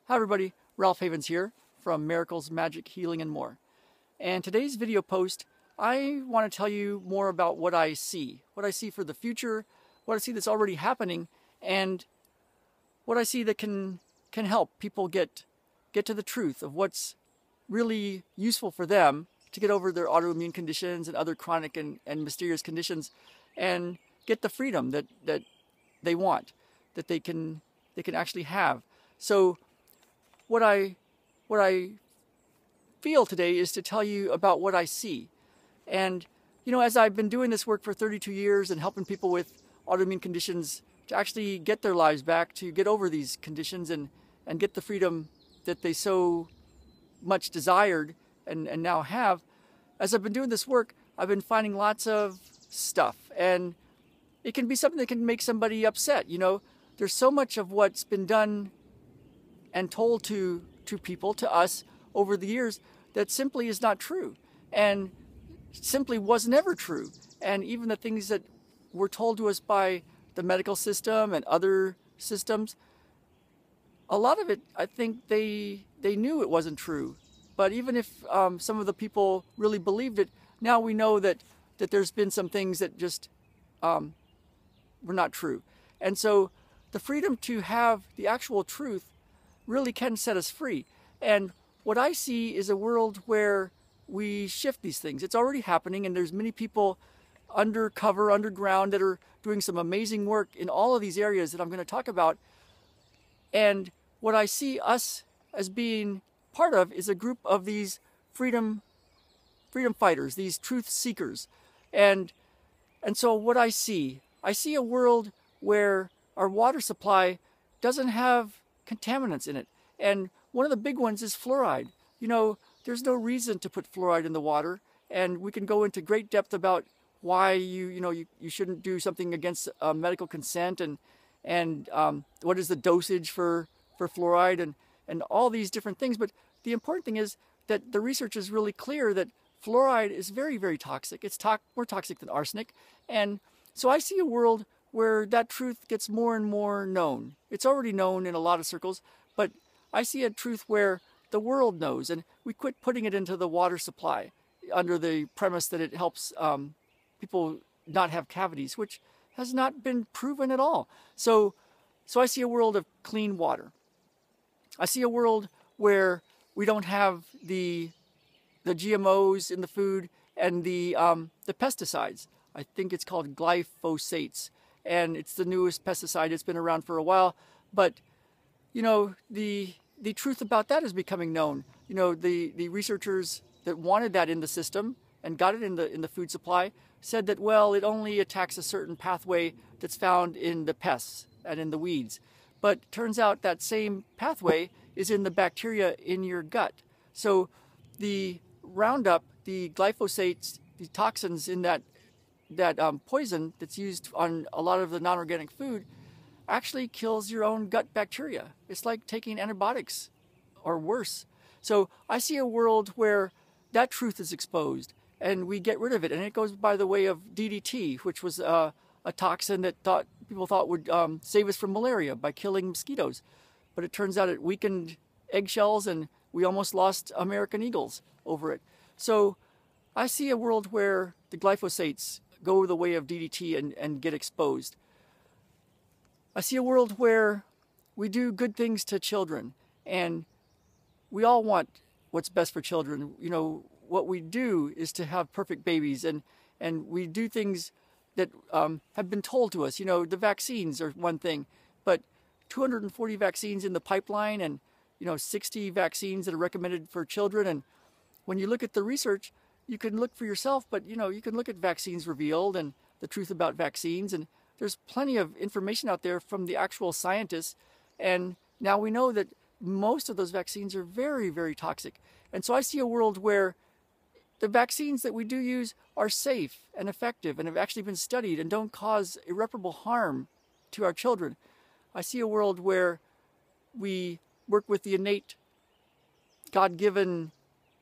Hi everybody, Ralph Havens here from Miracles, Magic, Healing, and More. And today's video post, I want to tell you more about what I see for the future, what I see that's already happening, and what I see that can help people get to the truth of what's really useful for them to get over their autoimmune conditions and other chronic and mysterious conditions, and get the freedom that they want, that they can actually have. So what I feel today is to tell you about what I see. And as I've been doing this work for 32 years and helping people with autoimmune conditions to actually get their lives back, to get over these conditions and get the freedom that they so much desired and now have, as I've been doing this work, I've been finding lots of stuff. And it can be something that can make somebody upset. There's so much of what's been done and told to people, to us, over the years that simply is not true, and simply was never true. And even the things that were told to us by the medical system and other systems, a lot of it, I think they knew it wasn't true. But even if some of the people really believed it, now we know that there's been some things that just were not true. And so the freedom to have the actual truth really can set us free. And what I see is a world where we shift these things. It's already happening, and there's many people undercover, underground, that are doing some amazing work in all of these areas that I'm going to talk about. And what I see us as being part of is a group of these freedom fighters, these truth seekers. And so what I see a world where our water supply doesn't have contaminants in it. And one of the big ones is fluoride. There's no reason to put fluoride in the water, and we can go into great depth about why you shouldn't do something against medical consent, and what is the dosage for fluoride and all these different things. But the important thing is that the research is really clear that fluoride is very, very toxic. It's more toxic than arsenic. And so I see a world where that truth gets more and more known. It's already known in a lot of circles, but I see a truth where the world knows, and we quit putting it into the water supply under the premise that it helps people not have cavities, which has not been proven at all. So I see a world of clean water. I see a world where we don't have the GMOs in the food and the pesticides. I think it's called glyphosates, and it's the newest pesticide. It's been around for a while, but the truth about that is becoming known. The researchers that wanted that in the system and got it in the food supply said that, well, it only attacks a certain pathway that's found in the pests and in the weeds. But turns out that same pathway is in the bacteria in your gut. So the Roundup, the glyphosates, the toxins in that poison that's used on a lot of the non-organic food actually kills your own gut bacteria. It's like taking antibiotics or worse. So I see a world where that truth is exposed and we get rid of it. And it goes by the way of DDT, which was a toxin that people thought would save us from malaria by killing mosquitoes. But it turns out it weakened eggshells, and we almost lost American eagles over it. So I see a world where the glyphosates go the way of DDT and get exposed. I see a world where we do good things to children, and we all want what's best for children. What we do is to have perfect babies, and we do things that have been told to us. The vaccines are one thing, but 240 vaccines in the pipeline, and 60 vaccines that are recommended for children. And when you look at the research, you can look for yourself, but you can look at Vaccines Revealed and the truth about vaccines, and there's plenty of information out there from the actual scientists. And now we know that most of those vaccines are very, very toxic. And so I see a world where the vaccines that we do use are safe and effective and have actually been studied and don't cause irreparable harm to our children. I see a world where we work with the innate God-given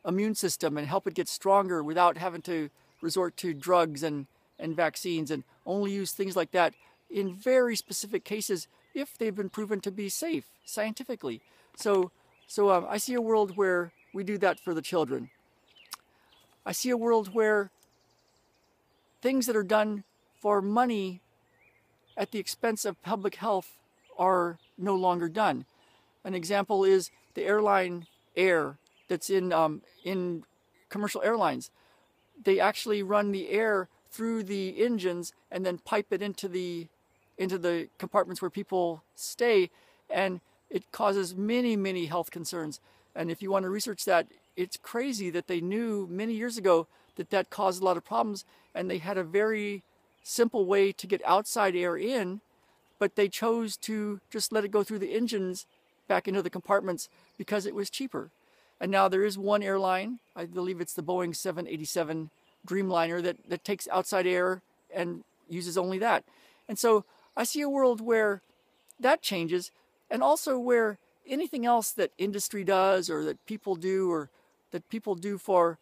immune system and help it get stronger without having to resort to drugs and vaccines, and only use things like that in very specific cases if they've been proven to be safe scientifically. So I see a world where we do that for the children. I see a world where things that are done for money at the expense of public health are no longer done. An example is the airline air that's in commercial airlines. They actually run the air through the engines and then pipe it into the compartments where people stay, and it causes many health concerns. And if you want to research that, it's crazy that they knew many years ago that caused a lot of problems, and they had a very simple way to get outside air in, but they chose to just let it go through the engines back into the compartments because it was cheaper. And now there is one airline, I believe it's the Boeing 787 Dreamliner, that takes outside air and uses only that. And so I see a world where that changes, and also where anything else that industry does or that people do for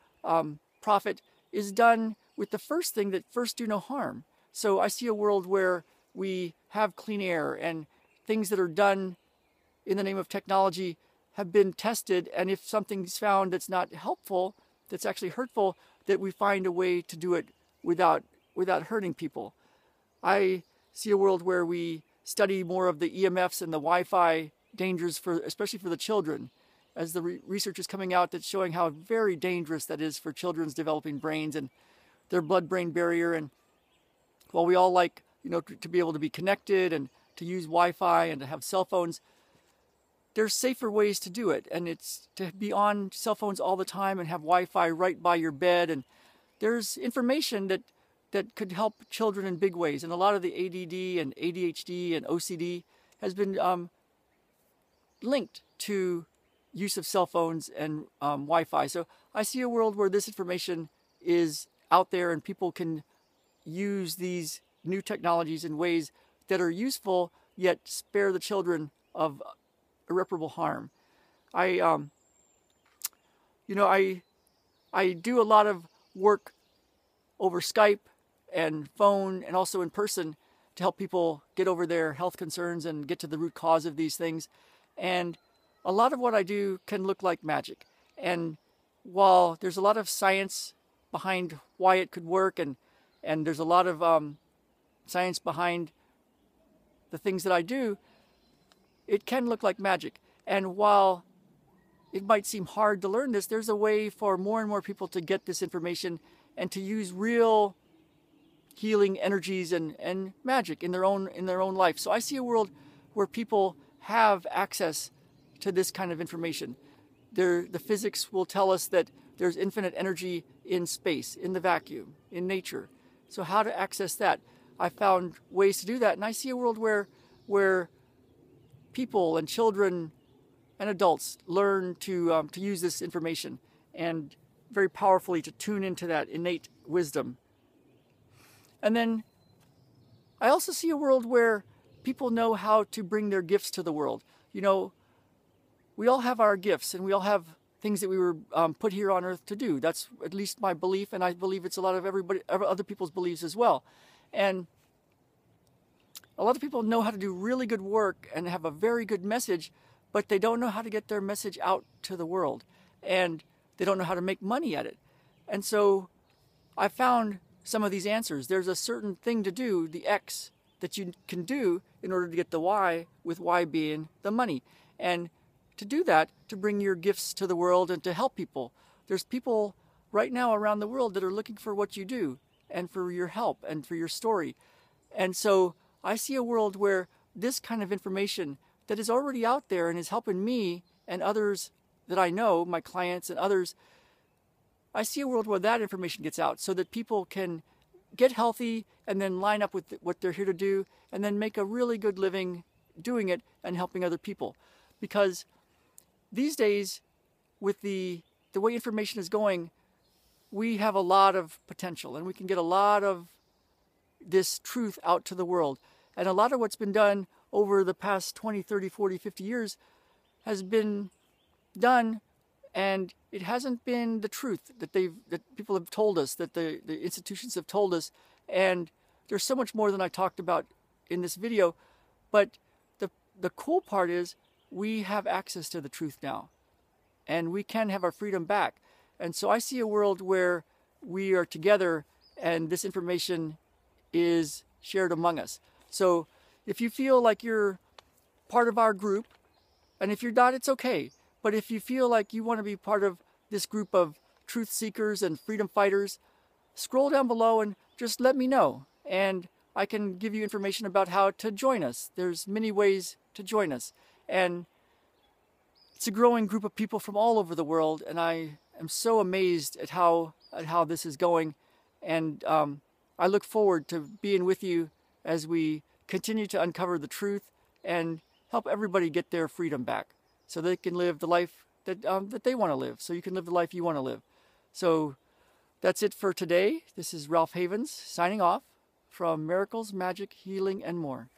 profit is done with the first thing that first do no harm. So I see a world where we have clean air, and things that are done in the name of technology have been tested, and if something's found that's not helpful, that's actually hurtful, that we find a way to do it without hurting people. I see a world where we study more of the EMFs and the Wi-Fi dangers, especially for the children, as the research is coming out that's showing how very dangerous that is for children's developing brains and their blood-brain barrier. And while we all like, to be able to be connected and to use Wi-Fi and to have cell phones, there's safer ways to do it, and it's to be on cell phones all the time and have Wi-Fi right by your bed. And there's information that could help children in big ways, and a lot of the ADD and ADHD and OCD has been linked to use of cell phones and Wi-Fi. So I see a world where this information is out there, and people can use these new technologies in ways that are useful yet spare the children of irreparable harm. I do a lot of work over Skype and phone and also in person to help people get over their health concerns and get to the root cause of these things. And a lot of what I do can look like magic. And while there's a lot of science behind why it could work, and there's a lot of science behind the things that I do, it can look like magic. And while it might seem hard to learn this, there's a way for more and more people to get this information and to use real healing energies and magic in their own life. So I see a world where people have access to this kind of information. The physics will tell us that there's infinite energy in space, in the vacuum, in nature. So how to access that? I found ways to do that, and I see a world where people and children and adults learn to use this information, and very powerfully to tune into that innate wisdom. And then I also see a world where people know how to bring their gifts to the world. We all have our gifts, and we all have things that we were put here on earth to do. That's at least my belief, and I believe it's a lot of other people's beliefs as well. And a lot of people know how to do really good work and have a very good message, but they don't know how to get their message out to the world, and they don't know how to make money at it. And so I found some of these answers. There's a certain thing to do, the X, that you can do in order to get the Y, with Y being the money. And to do that, to bring your gifts to the world and to help people. There's people right now around the world that are looking for what you do and for your help and for your story. And so I see a world where this kind of information that is already out there and is helping me and others that I know, my clients and others, I see a world where that information gets out so that people can get healthy and then line up with what they're here to do, and then make a really good living doing it and helping other people. Because these days, with the way information is going, we have a lot of potential, and we can get a lot of this truth out to the world. And a lot of what's been done over the past 20, 30, 40, 50 years has been done, and it hasn't been the truth that people have told us, that the institutions have told us. And there's so much more than I talked about in this video. But the cool part is we have access to the truth now, and we can have our freedom back. And so I see a world where we are together and this information is shared among us. So if you feel like you're part of our group, and if you're not, it's okay. But if you feel like you want to be part of this group of truth seekers and freedom fighters, scroll down below and just let me know. And I can give you information about how to join us. There's many ways to join us. And it's a growing group of people from all over the world, and I am so amazed at how this is going. And I look forward to being with you as we continue to uncover the truth and help everybody get their freedom back so they can live the life that they want to live, so you can live the life you want to live. So that's it for today. This is Ralph Havens signing off from Miracles, Magic, Healing, and More.